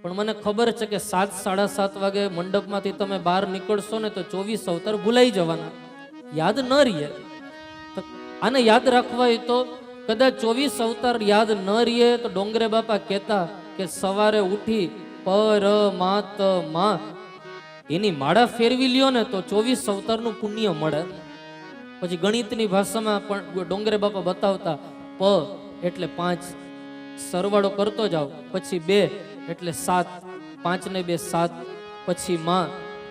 પણ મને ખબર છે કે 7 સાડા 7 વાગે મંડપમાંથી તમે બહાર નીકળશો ને તો 24 અવતાર ભૂલાઈ જવાના, યાદ ન રહીએ. તો આને યાદ રાખવા હોય તો કદાચ 24 અવતાર યાદ ન રહીએ તો ડોંગરે બાપા કહેતા કે સવારે ઉઠી પરમાત્મા એની માળા ફેરવી લ્યો ને તો 24 અવતારનું પુણ્ય મળે. પછી ગણિતની ભાષામાં પણ ડોંગરે બાપા બતાવતા પ એટલે 5, સરવાળો કરતો જાઓ, પછી 2 એટલે 7, 5 ને 2 7, પછી માં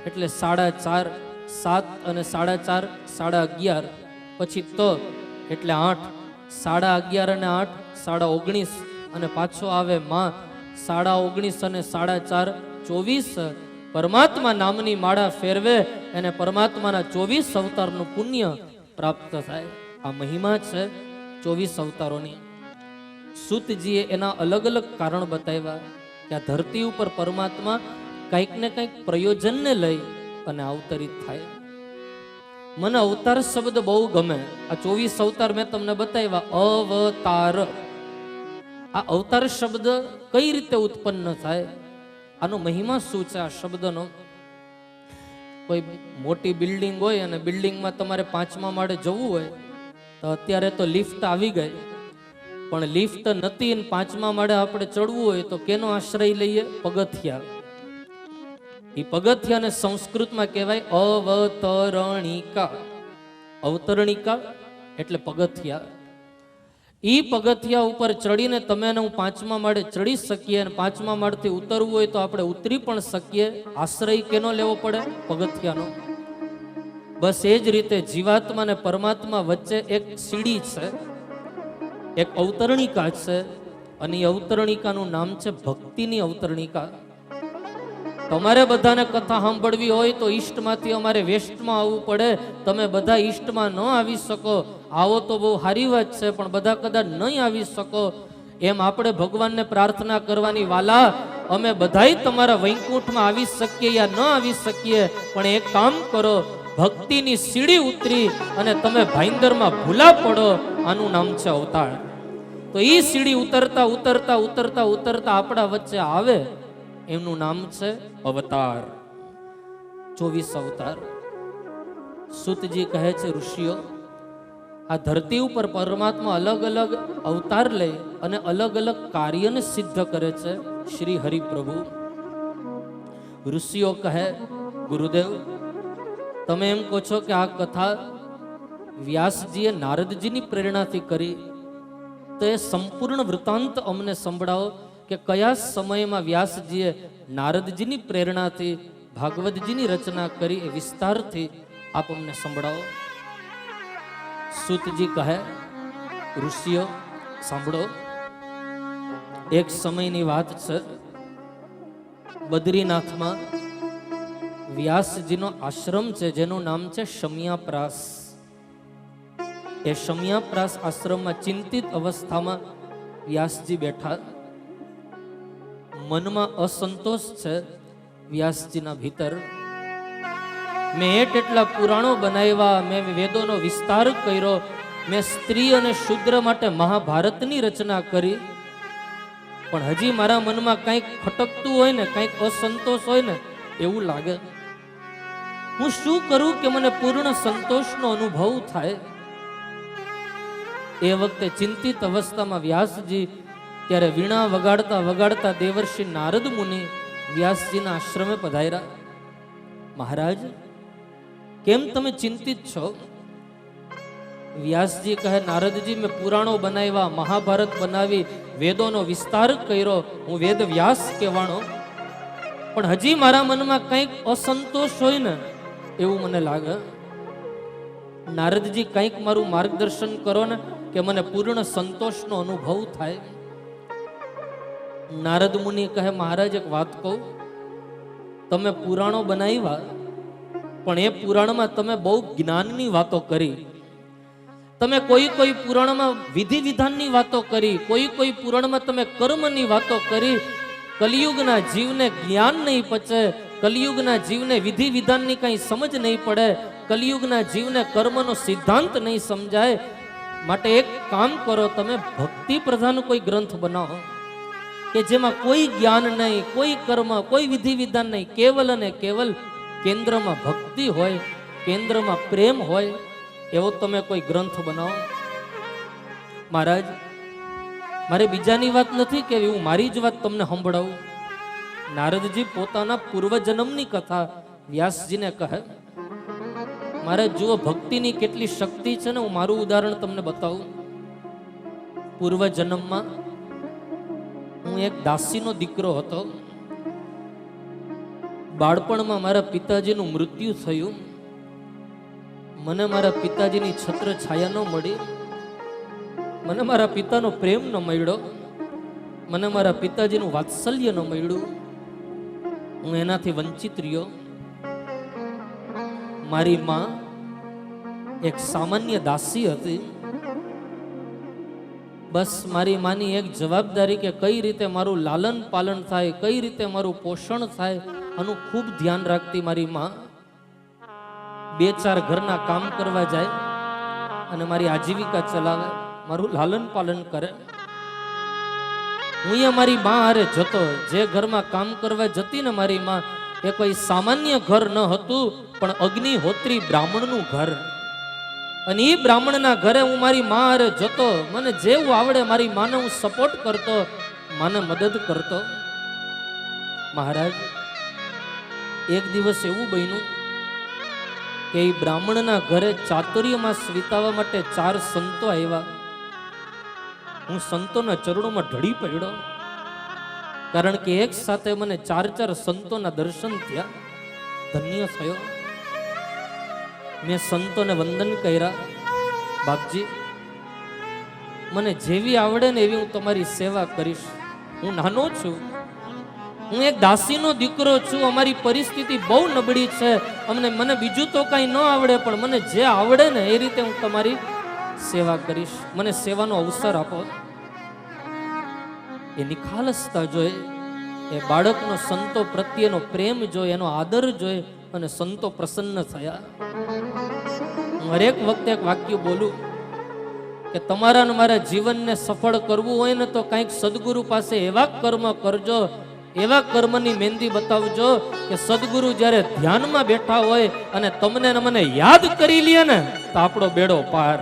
એટલે 4.5, 7 અને 4.5 11.5, પછી ત એટલે 8, 11.5 અને 8 19.5, અને પાછો આવે માં 19.5 અને 4.5 24. પરમાત્મા નામની માળા ફેરવે અને પરમાત્માના 24 અવતારનું પુણ્ય પ્રાપ્ત થાય. આ મહિમા છે 24 અવતારોની. સૂતજીએ એના અલગ અલગ કારણ બતાવ્યા કે આ ધરતી ઉપર પરમાત્મા કંઈક ને કંઈક પ્રયોજનને લઈ અને અવતરિત થાય. મને અવતાર શબ્દ બહુ ગમે. આ 24 અવતાર મેં તમને બતાવ્યા. અવતાર, આ અવતાર શબ્દ કઈ રીતે ઉત્પન્ન થાય, આનો મહિમા શું છે આ શબ્દનો? કોઈ મોટી બિલ્ડિંગ હોય અને બિલ્ડિંગમાં તમારે 5મા માળે જવું હોય તો અત્યારે તો લિફ્ટ આવી ગઈ, પણ લિફ્ટ નથી અને 5મા માળે આપણે ચડવું હોય તો કેનો આશ્રય લઈએ? પગથિયા. એ પગથિયાને સંસ્કૃતમાં કહેવાય અવતરણિકા. અવતરણિકા એટલે પગથિયા. ઈ પગથિયા ઉપર ચડીને તમે હું 5મા માળે ચડી શકીએ, અને 5મા માળથી ઉતરવું હોય તો આપણે ઉતરી પણ શકીએ. આશ્રય કેનો લેવો પડે? પગથિયાનો. બસ એ જ રીતે જીવાત્મા અને પરમાત્મા વચ્ચે એક સીડી છે, એક અવતરણિકા છે, અને એ અવતરણિકાનું નામ છે ભક્તિની અવતરણિકા. તમારે બધાને કથા સાંભળવી હોય તો ઈષ્ટમાંથી અમારે વેસ્ટમાં આવવું પડે. તમે બધા ઈષ્ટમાં ન આવી શકો, આવો તો બહુ સારી વાત છે, પણ બધા કદાચ નહીં આવી શકો. એમ આપણે ભગવાનને પ્રાર્થના કરવાની, વાલા અમે બધાય તમારા વૈકુંઠમાં આવી શકીએ યા ન આવી શકીએ, પણ એક કામ કરો, ભક્તિની સીડી ઉતરી અને તમે ભાઈંદરમાં ભૂલા પડો. આનું નામ છે અવતાર. તો એ સીડી ઉતરતા ઉતરતા ઉતરતા ઉતરતા આપણા વચ્ચે આવે, એમનું નામ છે અવતાર. 24 અવતાર. સૂતજી કહે છે, ઋષિઓ, આ ધરતી ઉપર પરમાત્મા અલગ અલગ અવતાર લે અને અલગ અલગ કાર્યને સિદ્ધ કરે છે શ્રી હરિપ્રભુ. ઋષિઓ કહે, ગુરુદેવ તમે એમ કહો છો કે આ કથા વ્યાસજીએ નારદજીની પ્રેરણાથી કરી, તો એ સંપૂર્ણ વૃત્તાંત અમને સંભળાવો કે કયા સમયમાં વ્યાસજીએ નારદજીની પ્રેરણાથી ભાગવતજીની રચના કરી, એ વિસ્તારથી આપ અમને સંભળાવો. સૂતજી કહે, ઋષિઓ સાંભળો. એક સમયની વાત છે, બદ્રીનાથમાં વ્યાસજીનો આશ્રમ છે જેનું નામ છે શમ્યાપ્રાસ. એ શમ્યાપ્રાસ આશ્રમમાં ચિંતિત અવસ્થામાં વ્યાસજી બેઠા. મનમાં અસંતોષ છે વ્યાસજીના ભીતર. મેં એટલા પુરાણો બનાવ્યા, મેં વેદોનો વિસ્તાર કર્યો, મેં સ્ત્રી અને શુદ્ર માટે મહાભારતની રચના કરી, પણ હજી મારા મનમાં કંઈક ખટકતું હોય ને, કંઈક અસંતોષ હોય ને એવું લાગે. હું શું કરું કે મને પૂર્ણ સંતોષનો અનુભવ થાય? એ વખતે ચિંતિત અવસ્થામાં વ્યાસજી ત્યારે વીણા વગાડતા વગાડતા દેવર્ષિ નારદ મુનિ વ્યાસજીના આશ્રમે પધાર્યા. મહારાજ, કેમ તમે ચિંતિત છો? વ્યાસજી કહે, નારદજી મેં પુરાણો બનાવ્યા, મહાભારત બનાવી, વેદોનો વિસ્તાર કર્યો, હું વેદ વ્યાસ કહેવાનો, પણ હજી મારા મનમાં કંઈક અસંતોષ હોય ને એવું મને લાગે. નારદજી કંઈક મારું માર્ગદર્શન કરો ને કે મને પૂર્ણ સંતોષનો અનુભવ થાય. નારદ મુનિ કહે, મહારાજ એક વાત કહું, તમે પુરાણો બનાવ્યા, પણ એ પુરાણમાં તમે બહુ જ્ઞાનની વાતો કરી. તમે કોઈ પુરાણમાં વિધિ વિધાનની વાતો કરી, કોઈ પુરાણમાં તમે કર્મની વાતો કરી. કલિયુગના જીવને જ્ઞાન નહીં પચે, કલિયુગના જીવને વિધિ વિધાનની કઈ સમજ નહીં પડે, કલિયુગના જીવને કર્મનો સિદ્ધાંત નહીં સમજાય. માટે એક કામ કરો, તમે ભક્તિ પ્રધાન કોઈ ગ્રંથ બનાવો. કે જેમાં કોઈ જ્ઞાન નહીં, કોઈ કર્મ, કોઈ વિધિ વિધાન નહીં, કેવલ અને કેવલ કેન્દ્રમાં ભક્તિ હોય, કેન્દ્રમાં પ્રેમ હોય, એવો તમે કોઈ ગ્રંથ બનાવો. મહારાજ, મારે બીજાની વાત નથી કેવી, હું મારી જ વાત તમને સંભળાવું. નારદજી પોતાના પૂર્વજન્મની કથા વ્યાસજીને કહે. મારે જુઓ ભક્તિની કેટલી શક્તિ છે ને, હું મારું ઉદાહરણ તમને બતાવું. પૂર્વજન્મમાં હું એક દાસીનો દીકરો હતો. બાળપણમાં મારા પિતાજીનું મૃત્યુ થયું. મને મારા પિતાજીની છત્ર છાયા ન મળી, મને મારા પિતાનો પ્રેમ ન મળ્યો, મને મારા પિતાજીનું વાત્સલ્ય ન મળ્યું. હું એનાથી વંચિત રહ્યો. મારી માં એક સામાન્ય દાસી હતી. બસ મારી માની એક જવાબદારી કે કઈ રીતે મારું લાલન પાલન થાય, કઈ રીતે મારું પોષણ થાય, આનું ખૂબ ધ્યાન રાખતી મારી માં. 2-4 ઘરના કામ કરવા જાય અને મારી આજીવિકા ચલાવે, મારું લાલન પાલન કરે. હું મારી માં હારે જતો. જે ઘરમાં કામ કરવા જતી ને મારી માં, એ કોઈ સામાન્ય ઘર ન હતું, પણ અગ્નિહોત્રી બ્રાહ્મણનું ઘર. અને એ બ્રાહ્મણના ઘરે હું મારી માં હારે જતો. મને જેવું આવડે મારી માને હું સપોર્ટ કરતો, માને મદદ કરતો. મહારાજ, એક દિવસ એવું બન્યું કે એ બ્રાહ્મણના ઘરે ચાતુર્યમાં વિતાવવા માટે 4 સંતો આવ્યા. હું સંતોના ચરણોમાં ઢળી પડ્યો, કારણ કે એક સાથે મને 4 સંતોના દર્શન થયા. ધન્ય થયો. મેં સંતોને વંદન કર્યા. બાપજી, મને જેવી આવડે ને એવી હું તમારી સેવા કરીશ. હું નાનો છું, હું એક દાસીનો દીકરો છું. અમારી પરિસ્થિતિ બહુ નબળી છે. મને બીજું તો કઈ ન આવડે, પણ મને જે આવડે ને એ રીતે હું તમારી સેવા કરીશ. મને સેવાનો અવસર આપો. એ નિખાલસતા જોઈ, એ બાળકનો સંતો પ્રત્યેનો પ્રેમ જોઈ, એનો આદર જોઈ અને સંતો પ્રસન્ન થયા. હું હરેક વખતે એક વાક્ય બોલું કે તમારા ને મારા જીવનને સફળ કરવું હોય ને, તો કંઈક સદગુરુ પાસે એવા કર્મ કરજો, એવા કર્મની મહેંદી બતાવજો કે સદગુરુ જ્યારે ધ્યાનમાં બેઠા હોય અને તમને ને મને યાદ કરી લે ને, તો આપણો બેડો પાર.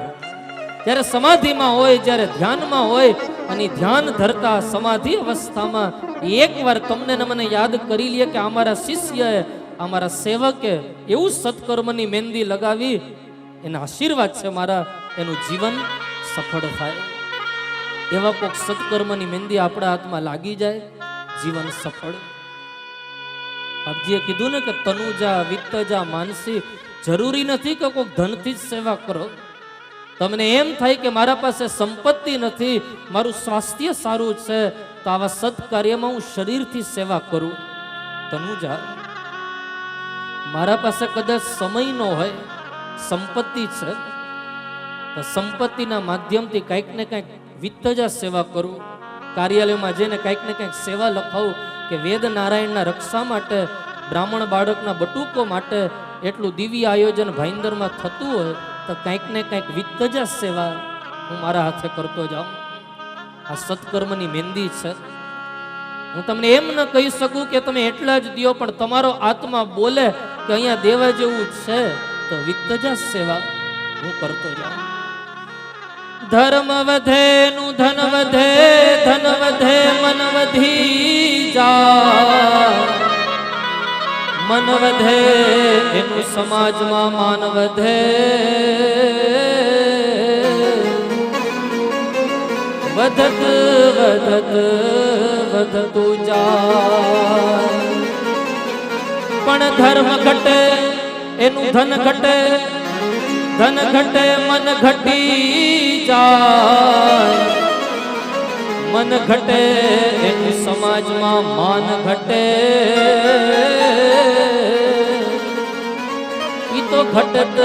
જ્યારે સમાધિમાં હોય, જ્યારે ધ્યાનમાં હોય અને ધ્યાન ધરતા સમાધિ અવસ્થામાં એકવાર તમને ને મને યાદ કરી લે કે અમારા શિષ્યએ, અમારા સેવકે એવું સત્કર્મની મહેંદી લગાવી, એના આશીર્વાદ છે મારા, એનું જીવન સફળ થાય. એવા કોઈક સત્કર્મની મહેંદી આપણા હાથમાં લાગી જાય, જીવન સફળ. બાપજીએ કીધું ને કે તનુજા, વિત્તજા, માનસી, જરૂરી નથી કે કોઈક ધનથી જ સેવા કરો. તમને એમ થાય કે મારા પાસે સંપત્તિ નથી, મારું સ્વાસ્થ્ય સારું છે, તો આવા સત્કાર્યમાં હું શરીરથી સેવા કરું. તનુજા, મારા પાસે કદાચ સમય ન હોય, સંપત્તિ છે, તો સંપત્તિના માધ્યમથી કંઈક ને કંઈક વિત્તજા સેવા કરું. કાર્યાલયમાં જઈને કંઈક ને કંઈક સેવા લખાવું કે વેદ નારાયણના રક્ષા માટે, બ્રાહ્મણ બાળકના બટુકો માટે એટલું દિવ્ય આયોજન ભાઈંદરમાં થતું હોય, તો કંઈક ને કંઈક વિત્તજા સેવા હું મારા હાથે કરતો જાઉં. આ સત્કર્મની મહેંદી છે. હું તમને એમ ન કહી શકું કે તમે એટલા જ દિયો, પણ તમારો આત્મા બોલે કે અહીંયા દેવા જેવું છે, તો વિત્તજા સેવા હું કરતો જાઉં. ધર્મ વધે નું ધન વધે, ધન વધે મન વધી જાય, મન વધે એનું સમાજમાં માન વધે, વધત વધત વધતું જાય. પણ ધર્મ ઘટે એનું ધન ઘટે, ધન ઘટે મન ઘટી જાય, મન ઘટે એનું સમાજમાં માન ઘટે, ઈ તો ઘટત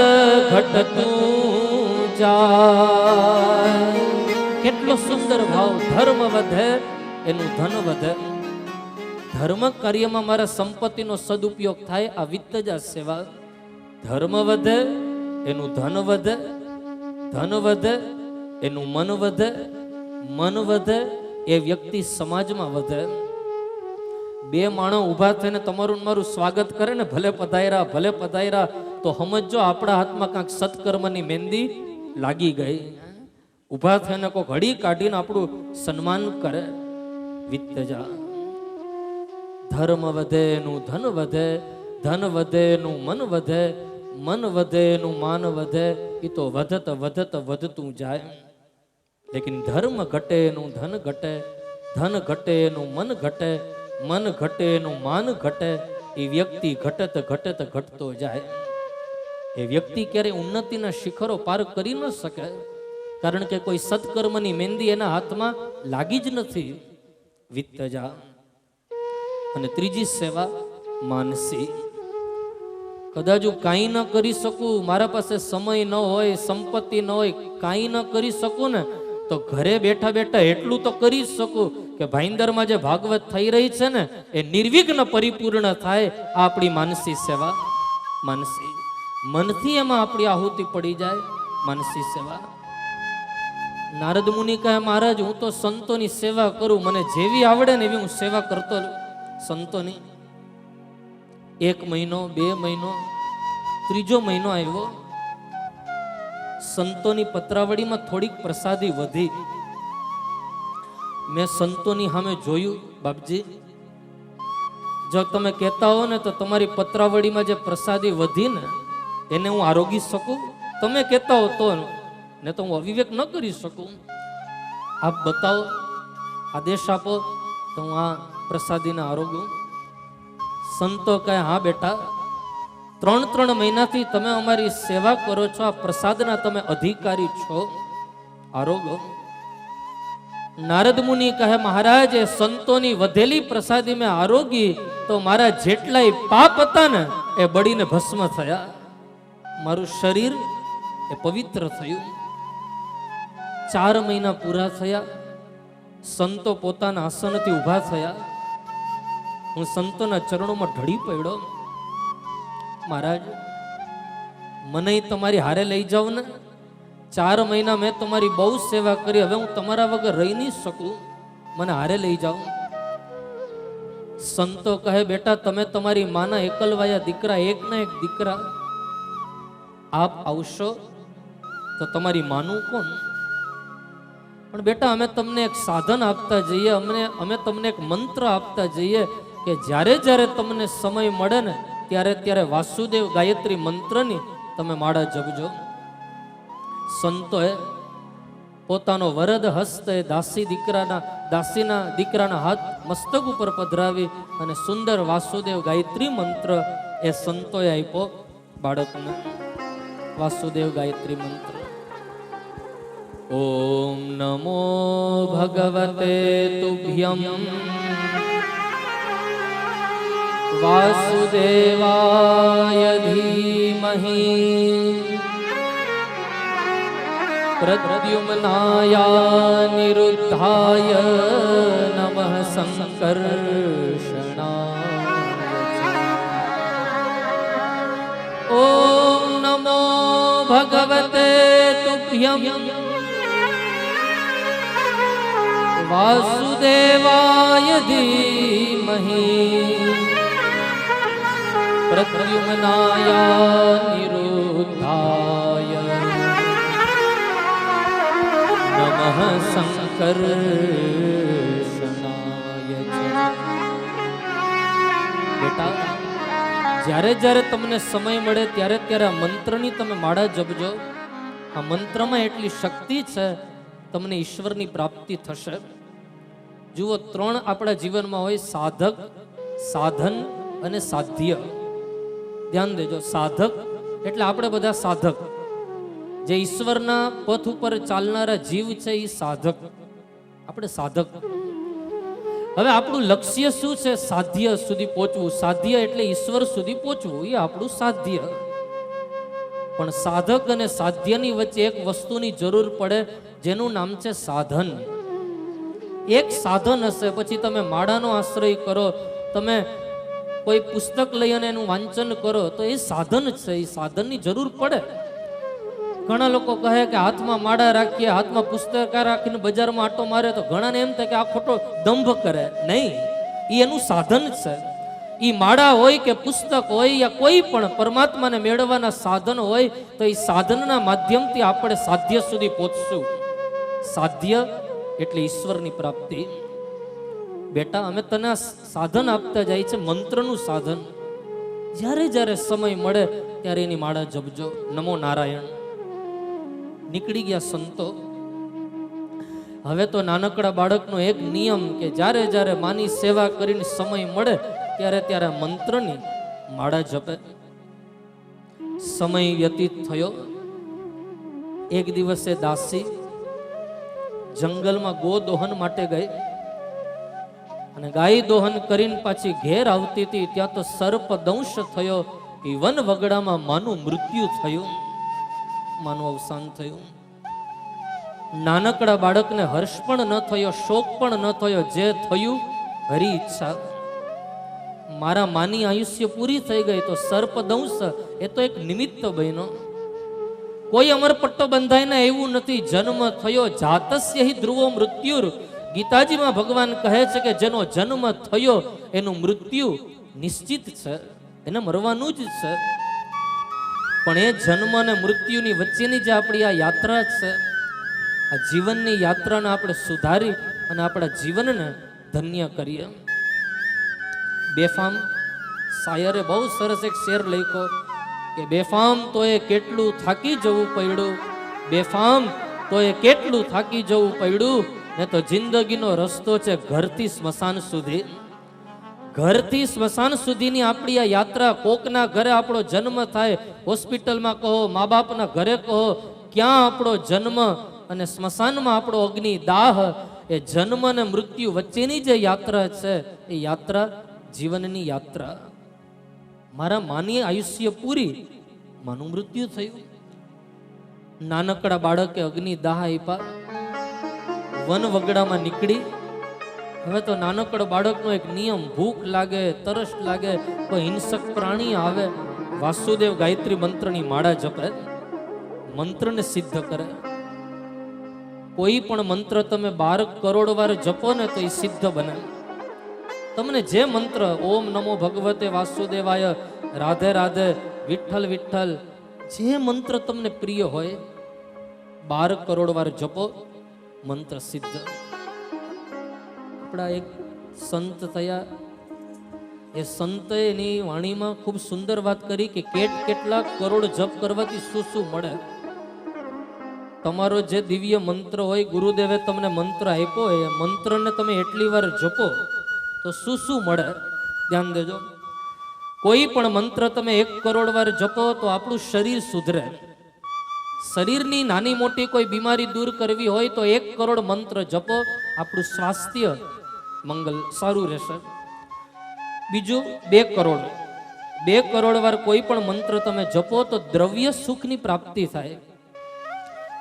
ઘટતું જાય. કેટલો સુંદર ભાવ. ધર્મ વધે એનું ધન વધે. ધર્મ કાર્યમાં મારા સંપત્તિનો સદુપયોગ થાય, આ વિત્તજા સેવા. ધર્મ વધે એનું ધન વધે, ધન વધે એનું મન વધે, મન વધે એ વ્યક્તિ સમાજમાં વધે. બે માણસ ઊભા થઈને તમારું ને મારું સ્વાગત કરે ને, ભલે પધાર્યા, તો સમજો આપણા હાથમાં કાંઈક સત્કર્મની મહેંદી લાગી ગઈ. ઊભા થઈને કોઈ ઘડી કાઢીને આપણું સન્માન કરે. વિત્તજા ધર્મ વધે નું ધન વધે, ધન વધે નું મન વધે, મન વધે નું માન વધે. એ તો વધતું જાય. લેકિન ધર્મ ઘટે નું ધન ઘટે, ધન ઘટે નું મન ઘટે, મન ઘટે નું માન ઘટે. એ વ્યક્તિ ઘટતો જાય. એ વ્યક્તિ ક્યારે ઉન્નતિના શિખરો પાર કરી ન શકે, કારણ કે કોઈ સત્કર્મની મહેંદી એના હાથમાં લાગી જ નથી. વિત્તજા. અને ત્રીજી સેવા માનસી. કદાચ હું કાંઈ ન કરી શકું, મારા પાસે સમય ન હોય, સંપત્તિ ન હોય, કાંઈ ન કરી શકું ને, તો ઘરે બેઠા બેઠા એટલું તો કરી શકું કે ભાઈંદરમાં જે ભાગવત થઈ રહી છે ને, એ નિર્વિઘ્ન પરિપૂર્ણ થાય. આ આપણી માનસી સેવા. માનસી મનથી એમાં આપણી આહુતિ પડી જાય. માનસી સેવા. નારદ મુનિ કહે, મહારાજ હું તો સંતોની સેવા કરું, મને જેવી આવડે ને એવી હું સેવા કરતો સંતોની. 1 મહિનો, 2 મહિનો, 3જો મહિનો આવ્યો. સંતોની પત્રાવળીમાં થોડીક પ્રસાદી વધી. મેં સંતોની સામે જોયું, બાપજી જો તમે કહેતા હો ને તો તમારી પત્રાવળીમાં જે પ્રસાદી વધી ને એને હું આરોગી શકું. તમે કહેતા હો તો, ને તો હું અવિવેક ન કરી શકું. આપ બતાવો, આદેશ આપો તો હું આ પ્રસાદીને આરોગું. સંતો કહે, હા બેટા, 3 મહિનાથી તમે અમારી સેવા કરો છો, આ પ્રસાદના તમે અધિકારી છો, આરોગો. નારદ મુનિ કહે, મહારાજ એ સંતોની વધેલી પ્રસાદી મેં આરોગી તો મારા જેટલાય પાપ હતા ને એ બળીને ભસ્મ થયા. મારું શરીર એ પવિત્ર થયું. 4 મહિના પૂરા થયા. સંતો પોતાના આસનથી ઊભા થયા. હું સંતોના ચરણોમાં ઢળી પડ્યો. મહારાજ મને તમારી હારે લઈ જાવ ને. 4 મહિના મેં તમારી બહુ સેવા કરી, હવે હું તમારા વગર રહી નહીં શકું, મને હારે લઈ જાઓ. સંતો કહે, બેટા તમે તમારી માના એકલવાયા દીકરા, એકના એક દીકરા, આપ આવશો તો તમારી માનું કોણ? પણ બેટા અમે તમને એક સાધન આપતા જઈએ, અમે તમને એક મંત્ર આપતા જઈએ કે જ્યારે જ્યારે તમને સમય મળે ને ત્યારે વાસુદેવ ગાયત્રી મંત્રની તમે માળા જપજો. સંતોએ પોતાનો વરદ હસ્ત દાસીના દીકરાના હાથ મસ્તક ઉપર પધરાવી અને સુંદર વાસુદેવ ગાયત્રી મંત્ર એ સંતોએ આપ્યો બાળકને. વાસુદેવ ગાયત્રી મંત્ર. ઓમ નમો ભગવતે તુભ્યમ વાસુદેવાય ધીમહિ પ્રદ્યુમ્નાય નિરુદ્ધાય નમઃ સંકર્ષણાય. ઓમ નમો ભગવતે તુભ્યમ વાસુદેવાય ધીમહિ પ્રદ્યુમ્નાય નિરુદ્ધાય નમઃ સંકર્ષણાય. બેટા જ્યારે જ્યારે તમને સમય મળે ત્યારે આ મંત્રની તમે માળા જપજો. આ મંત્રમાં એટલી શક્તિ છે, તમને ઈશ્વરની પ્રાપ્તિ થશે. જુઓ, 3 આપણા જીવનમાં હોય, સાધક, સાધન અને સાધ્ય. ધ્યાન દેજો, સાધક એટલે આપણે બધા સાધક, જે ઈશ્વરના પથ ઉપર ચાલનારા જીવ છે એ સાધક, આપણે સાધક. હવે આપણું લક્ષ્ય શું છે? સાધ્ય સુધી પહોંચવું. સાધ્ય એટલે ઈશ્વર સુધી પહોંચવું, એ આપણું સાધ્ય. પણ સાધક અને સાધ્યની વચ્ચે એક વસ્તુની જરૂર પડે, જેનું નામ છે સાધન. એક સાધન હશે, પછી તમે માળાનો આશ્રય કરો, તમે કોઈ પુસ્તક લઈ અને એનું વાંચન કરો, તો એ સાધન છે, એ સાધનની જરૂર પડે. ઘણા લોકો કહે કે હાથમાં માળા રાખીએ, હાથમાં પુસ્તક રાખીને બજારમાં આટો મારે તો ઘણાને એમ થાય કે આ ખોટો દંભ કરે. નહીં, એ એનું સાધન છે. એ માળા હોય કે પુસ્તક હોય યા કોઈ પણ પરમાત્માને મેળવવાના સાધન હોય તો એ સાધનના માધ્યમથી આપણે સાધ્ય સુધી પહોંચશું. સાધ્ય એટલે ઈશ્વરની પ્રાપ્તિ. બેટા, અમે તને સાધન આપતા જાય છે, મંત્રનું સાધન. જ્યારે જ્યારે સમય મળે ત્યારે એની માળા જપજો. નમો નારાયણ. નીકળી ગયા સંતો. હવે તો નાનકડા બાળકનો એક નિયમ કે જ્યારે જ્યારે માની સેવા કરીને સમય મળે ત્યારે ત્યારે મંત્રની માળા જપે. સમય વ્યતીત થયો. એક દિવસે દાસી જંગલમાં ગો દોહન માટે ગઈ અને ગાય દોહન કરીને પાછી ઘેર આવતી હતી ત્યાં તો સર્પ દંશ થયો. એ વન વગડામાં માનું મૃત્યુ થયું, માનું અવસાન થયું. નાનકડા બાળકને હર્ષ પણ ન થયો, શોક પણ ન થયો. જે થયું હરી ઈચ્છા. મારા માની આયુષ્ય પૂરી થઈ ગઈ તો સર્પ દંશ એ તો એક નિમિત્ત બન્યો. કોઈ અમરપટ્ટો બંધાય ને એવું નથી. જન્મ થયો જાતસ્ય હિ ધ્રુવો મૃત્યુર. ગીતાજીમાં ભગવાન કહે છે કે જેનો જન્મ થયો એનું મૃત્યુ નિશ્ચિત છે, એને મરવાનું જ છે. પણ એ જન્મ અને મૃત્યુની વચ્ચેની જે આપણી આ યાત્રા છે, આ જીવનની યાત્રાને આપણે સુધારી અને આપણા જીવનને ધન્ય કરીએ. બેફામ શાયરે બહુ સરસ એક શેર લખ્યો કે બેફામ તો એ કેટલું થાકી જવું પડ્યું, બેફામ તો એ કેટલું થાકી જવું પડ્યું ને તો જિંદગીનો રસ્તો છે ઘરથી સ્મશાન સુધી. ઘરથી સ્મશાન સુધીની આપણી આ યાત્રા. કોકના ઘરે આપણો જન્મ થાય, હોસ્પિટલમાં કહો, મા બાપના ઘરે કહો, ક્યાં આપણો જન્મ અને સ્મશાનમાં આપણો અગ્નિ દાહ. એ જન્મ અને મૃત્યુ વચ્ચેની જે યાત્રા છે એ યાત્રા જીવનની યાત્રા. મારા માની આયુષ્ય પૂરી, માનું મૃત્યુ થયું. નાનકડા બાળકે અગ્નિ દાહ આપ્યા, વન વગડામાં નીકળી. હવે તો નાનકડો બાળકનો એક નિયમ, ભૂખ લાગે, તરસ લાગે, કોઈ હિંસક પ્રાણી આવે, વાસુદેવ ગાયત્રી મંત્રની માળા જપે, મંત્રને સિદ્ધ કરે. કોઈ પણ મંત્ર તમે 12 કરોડ વાર જપો ને તો એ સિદ્ધ બને. તમને જે મંત્ર, ઓમ નમો ભગવતે વાસુદેવાય, રાધે રાધે, વિઠ્ઠલ વિઠ્ઠલ, જે મંત્ર તમને પ્રિય હોય 12 કરોડ વાર જપો, મંત્ર સિદ્ધ. આપણા એક સંત થયા, એ સંતે એની વાણીમાં ખૂબ સુંદર વાત કરી કે કેટલા કરોડ જપ કરવાથી શું શું મળે. તમારો જે દિવ્ય મંત્ર હોય, ગુરુદેવે તમને મંત્ર આપ્યો, એ મંત્રને તમે એટલી વાર જપો તો શું શું મળે, ધ્યાન દેજો. કોઈ પણ મંત્ર તમે 1 કરોડ વાર જપો તો આપણું શરીર સુધરે. શરીરની નાની મોટી કોઈ બીમારી દૂર કરવી હોય તો 1 કરોડ મંત્ર જપો, આપણું સ્વાસ્થ્ય મંગલ સારું રહેશે. બીજું 2 કરોડ વાર કોઈ પણ મંત્ર તમે જપો તો દ્રવ્ય સુખની પ્રાપ્તિ થાય.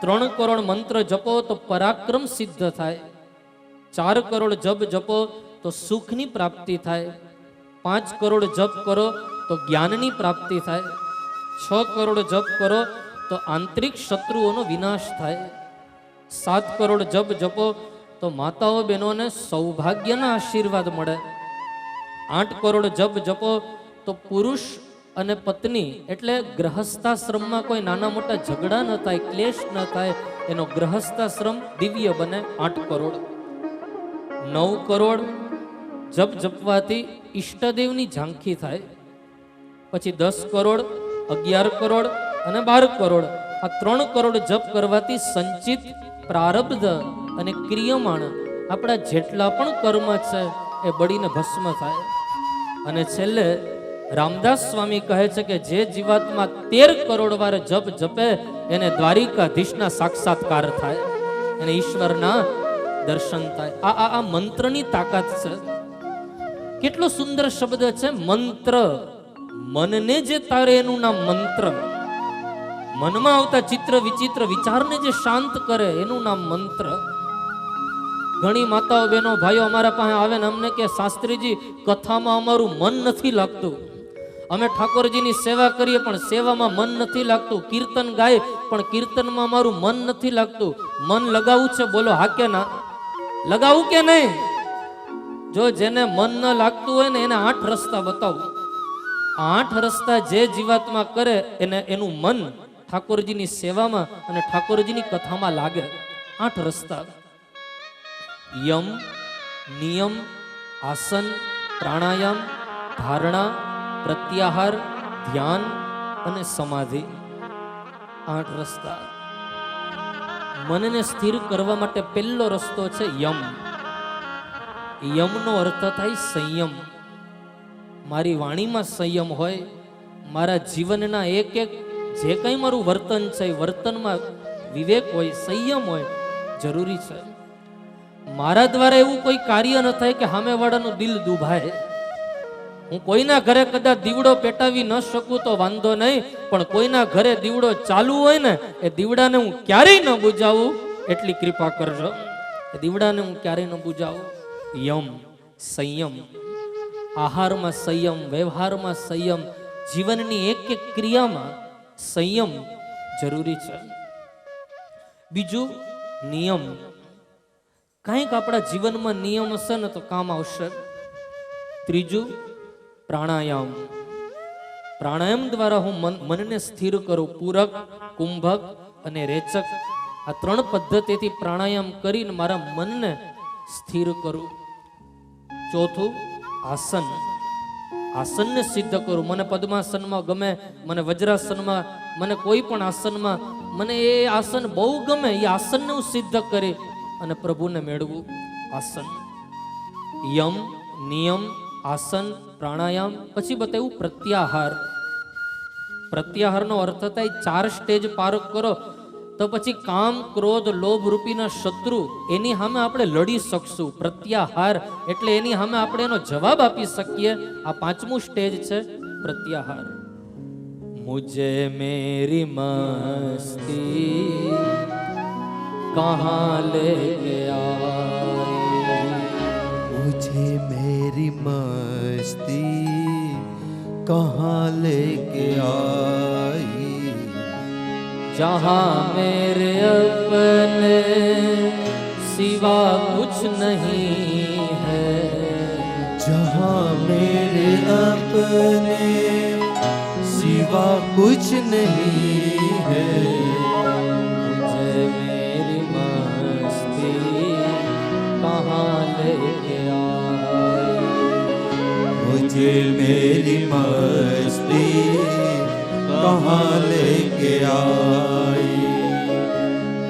3 કરોડ મંત્ર જપો તો પરાક્રમ સિદ્ધ થાય. 4 કરોડ જપ જપો તો સુખની પ્રાપ્તિ થાય. 5 કરોડ જપ કરો તો જ્ઞાનની પ્રાપ્તિ થાય. 6 કરોડ જપ કરો તો આંતરિક શત્રુઓનો વિનાશ થાય. 7 કરોડ જપ જપો તો માતાઓ બહેનોને સૌભાગ્યના આશીર્વાદ મળે. 8 કરોડ જપ જપો તો પુરુષ અને પત્ની એટલે ગ્રહસ્થાશ્રમમાં કોઈ નાના મોટા ઝઘડા ન થાય, ક્લેશ ન થાય, એનો ગ્રહસ્થાશ્રમ દિવ્ય બને. 8 કરોડ. 9 કરોડ જપ જપવાથી ઈષ્ટદેવની ઝાંખી થાય. પછી 10 કરોડ, 11 કરોડ અને 12 કરોડ. આ 3 કરોડ જપ કરવાથી સંચિત પ્રારબ્ધ અને ક્રિયમાણ આપણા જેટલા પણ કર્મ છે એ બળીને ભસ્મ થાય. અને છેલ્લે રામદાસ સ્વામી કહે છે કે જે જીવાત્મા 13 કરોડ વાર જપ જપે એને દ્વારિકાધીશના સાક્ષાત્કાર થાય, એને ઈશ્વરના દર્શન થાય. આ મંત્રની તાકાત છે. કેટલો સુંદર શબ્દ છે મંત્ર. મનને જે તારે એનું નામ મંત્ર. મનમાં આવતા ચિત્ર વિચિત્ર વિચારને જે શાંત કરે એનું નામ મંત્ર. ઘણી માતાઓ બહેનો ભાઈઓ અમારા પાસે આવે ને અમને કે શાસ્ત્રીજી કથામાં અમારું મન નથી લાગતું. અમે ઠાકોરજીની સેવા કરીએ પણ સેવામાં મન નથી લાગતું, કીર્તન ગાય પણ કીર્તનમાં મારું મન નથી લાગતું, મન લગાવવું છે, બોલો હા કે ના? લગાવું કે નહીં? જો જેને મન ન લાગતું હોય ને એને 8 રસ્તા બતાવું. 8 રસ્તા જે જીવાત્મા કરે એને એનું મન ઠાકોરજીની સેવામાં અને ઠાકોરજીની કથામાં લાગે. 8 રસ્તા: યમ, નિયમ, આસન, પ્રાણાયામ, ધારણા, પ્રત્યાહાર, ધ્યાન અને સમાધિ. 8 રસ્તા. મનને સ્થિર કરવા માટે પહેલો રસ્તો છે યમ. યમનો અર્થ થાય સંયમ. મારી વાણીમાં સંયમ હોય, મારા જીવનના એક જે કંઈ મારું વર્તન છે એ વર્તનમાં વિવેક હોય, સંયમ હોય, જરૂરી છે. મારા દ્વારા એવું કોઈ કાર્ય ન થાય કે સામેવાળાનું દિલ દુભાય. હું કોઈના ઘરે કદાચ દીવડો પેટાવી ન શકું તો વાંધો નહીં, પણ કોઈના ઘરે દીવડો ચાલુ હોય ને એ દીવડાને હું ક્યારેય ન બુજાવું એટલી કૃપા કરજો. એ દીવડાને હું ક્યારેય ન બુજાવું. યમ, સંયમ. આહારમાં સંયમ, વ્યવહારમાં સંયમ, જીવનની એક ક્રિયામાં સંયમ જરૂરી છે. બીજું નિયમ. કંઈક આપણા જીવનમાં નિયમ હશે ને તો કામ આવશે. ત્રીજું પ્રાણાયામ. પ્રાણાયામ દ્વારા હું મનને સ્થિર કરું. પૂરક, કુંભક અને રેચક, આ 3 પદ્ધતિથી પ્રાણાયામ કરીને મારા મનને સ્થિર કરું. ચોથું આસન. આસનને સિદ્ધ કરું. મને પદ્માસનમાં ગમે, મને વજ્રાસનમાં, મને કોઈ પણ આસનમાં મને એ આસન બહુ ગમે. એ આસનને હું સિદ્ધ કરી અને પ્રભુને મેળવું. આસન. યમ, નિયમ, આસન, પ્રાણાયામ. પછી બતાવ્યું પ્રત્યાહાર. પ્રત્યાહારનો અર્થ થાય 4 સ્ટેજ પાર કરો તો પછી કામ, ક્રોધ, લોભ રૂપીના શત્રુ એની સામે આપણે લડી શકશું. પ્રત્યાહાર એટલે એની સામે આપણે એનો જવાબ આપી શકીએ. આ 5મું સ્ટેજ છે પ્રત્યાહાર. મુझे मेरी मस्ती कहाँ लेके आई, मुझे मेरी मस्ती कहाँ लेके आई, जहाँ मेरे अपने सिवा कुछ नहीं है, जहाँ मेरे अपने सिवा कुछ नहीं है, मुझे मेरी मस्ती कहाँ लेके आई, मुझे मेरी मस्ती कहाँ लेके आई,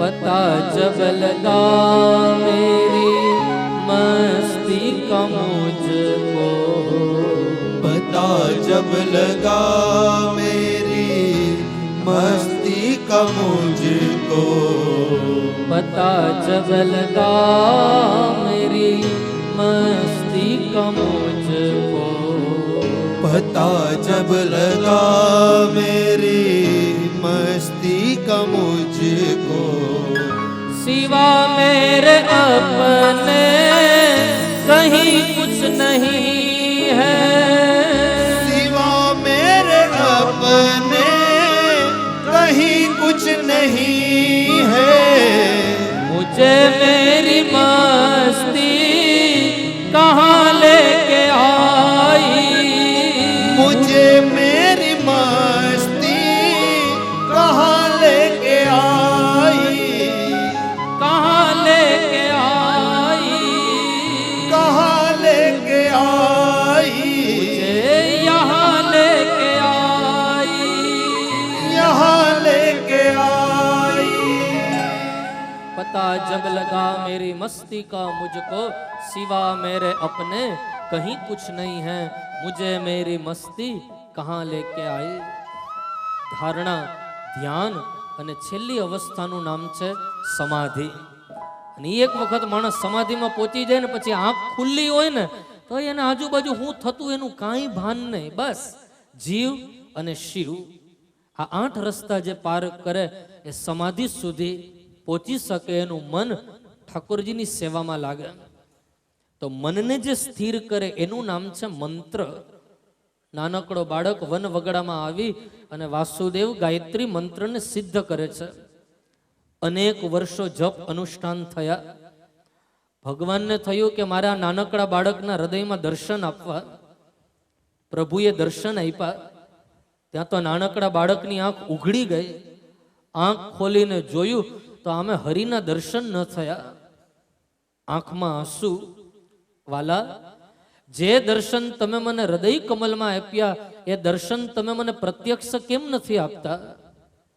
पता जब लगा मेरी मस्ती का मुझको, पता जब लगा मेरी मस्ती का मुझको, पता जब लगा मेरी मस्ती का मुझको, पता जब लगा मेरी मस्ती का मुझको, सिवा मेरे अपने कहीं कुछ नहीं है, सिवा मेरे अपने कहीं कुछ नहीं है, मुझे मेरी मस्ती कहाँ लेके आई, मुझे मेरी मस्ती कहाँ लेके आई, कहाँ लेके आई, कहाँ लेके आई, मुझे यहाँ लेके आई, यहाँ लेके आई, पता जब लगा मेरी मस्ती का मुझको, सिवा मेरे अपने कहीं कुछ नहीं है, मुझे मेरी मस्ती कहाँ लेके आई. ધારણા, ધ્યાન અને છેલ્લી અવસ્થાનું નામ છે સમાધિ. અને એક વખત માણસ સમાધિમાં પહોંચી જાય ને પછી આંખ ખુલ્લી હોય ને તો એને આજુબાજુ શું થતું એનું કાંઈ ભાન નહીં. બસ જીવ અને શિવ આ 8 રસ્તા જે પાર કરે એ સમાધિ સુધી પહોંચી શકે. એનું મન ઠાકોરજીની સેવામાં લાગે. તો મનને જે સ્થિર કરે એનું નામ છે મંત્ર. નાનકડો બાળક વન વગડામાં આવી અને વાસુદેવ ગાયત્રી મંત્રને સિદ્ધ કરે છે. અનેક વર્ષો જપ અનુષ્ઠાન થયા. ભગવાનને થયું કે મારા નાનકડા બાળકના હૃદયમાં દર્શન આપવા. પ્રભુએ દર્શન આપ્યા. ત્યાં તો નાનકડા બાળકની આંખ ઉઘડી ગઈ. આંખ ખોલીને જોયું તો આમે હરિના દર્શન ન થયા. આંખમાં આંસુ. વાલા, જે દર્શન તમે મને હૃદય કમલમાં આપ્યા એ દર્શન તમે મને પ્રત્યક્ષ કેમ નથી આપતા?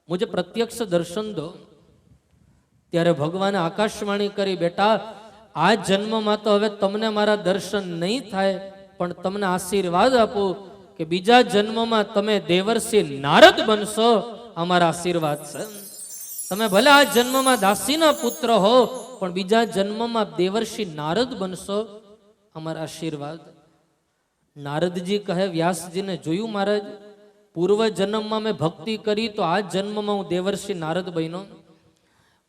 મુજે પ્રત્યક્ષ દર્શન દો. ત્યારે ભગવાને આકાશવાણી કરી, બેટા, આ જન્મમાં તો હવે તમને મારા દર્શન નહીં થાય, પણ તમને આશીર્વાદ આપું કે બીજા જન્મમાં તમે દેવર્ષિ નારદ બનશો. અમારા આશીર્વાદ છે. તમે ભલે આ જન્મમાં દાસીના પુત્ર હો, પણ બીજા જન્મમાં દેવર્ષિ નારદ બનશો. અમારા આશીર્વાદ. નારદજી કહે, વ્યાસજીને જોયું મહારાજ, પૂર્વ જન્મમાં મેં ભક્તિ કરી તો આ જન્મમાં હું દેવર્ષિ નારદ બન્યો.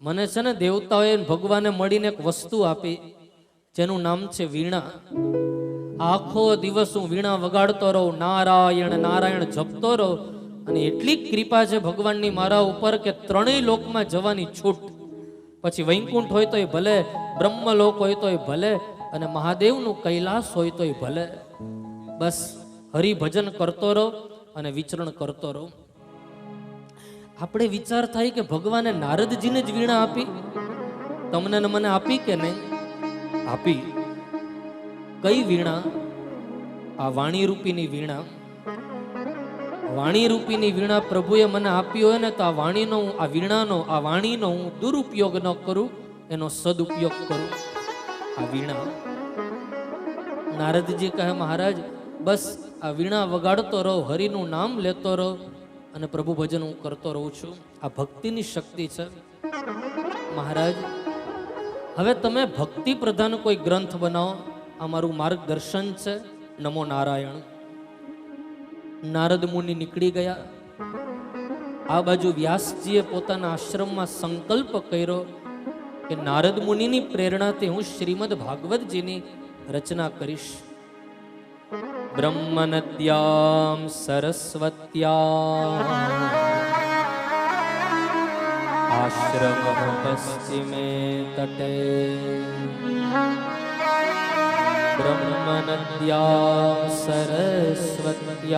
મને છે ને દેવતાઓએ ભગવાને મળીને એક વસ્તુ આપી જેનું નામ છે વીણા. આખો દિવસ હું વીણા વગાડતો રહું, નારાયણ નારાયણ જપતો રહું, અને એટલી કૃપા છે ભગવાનની મારા ઉપર કે ત્રણેય લોકમાં જવાની છૂટ. પછી વૈકુંઠ હોય તોય ભલે, બ્રહ્મલોક હોય તોય ભલે, અને મહાદેવનું કૈલાસ હોય તોય ભલે. બસ હરિભજન કરતો રહો અને વિચરણ કરતો રહો. આપણે વિચાર થાય કે ભગવાને નારદજીને જ વીણા આપી, તમને ને મને આપી કે નહીં? આપી. કઈ વીણા? આ વાણી રૂપીની વીણા. વાણી રૂપીની વીણા પ્રભુએ મને આપી હોય ને, તો આ વાણીનો, આ વીણાનો, આ વાણીનો હું દુરુપયોગ ન કરું, એનો સદુપયોગ કરું. આ વીણા. નારદજી કહે, મહારાજ, બસ આ વીણા વગાડતો રહો, હરિનું નામ લેતો રહો, અને પ્રભુ ભજન હું કરતો રહું છું. આ ભક્તિની શક્તિ છે. મહારાજ, હવે તમે ભક્તિ પ્રધાન કોઈ ગ્રંથ બનાવો, આ મારું માર્ગદર્શન છે. નમો નારાયણ. નારદ મુનિ નીકળી ગયા. આ બાજુ વ્યાસજીએ પોતાના આશ્રમમાં સંકલ્પ કર્યો કે નારદ મુનિની પ્રેરણાથી હું શ્રીમદ ભાગવતજીની રચના કરીશ. બ્રહ્મનદ્યામ સરસ્વત્યામ આશ્રમ પશ્ચિમે તટે બ્રહ્મનદ્યામ સરસ્વત્યામ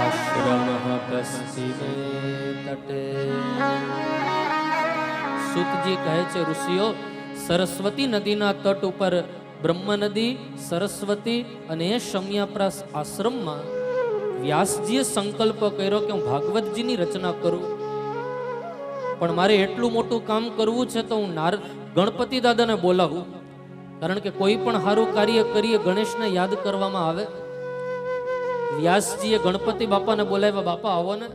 આશ્રમ પશ્ચિમે તટે. સુતજી કહે છે, ઋષિઓ, સરસ્વતી નદીના તટ ઉપર બ્રહ્મ નદી, સરસ્વતી અને શમ્યાપ્રાસ આશ્રમમાં વ્યાસજીએ સંકલ્પ કર્યો કે હું ભાગવતજીની રચના કરું. પણ મારે એટલું મોટું કામ કરવું છે તો હું ગણપતિ દાદાને બોલાવું, કારણ કે કોઈ પણ સારું કાર્ય કરીએ ગણેશને યાદ કરવામાં આવે. વ્યાસજીએ ગણપતિ બાપાને બોલાવ્યા. બાપા આવો ને.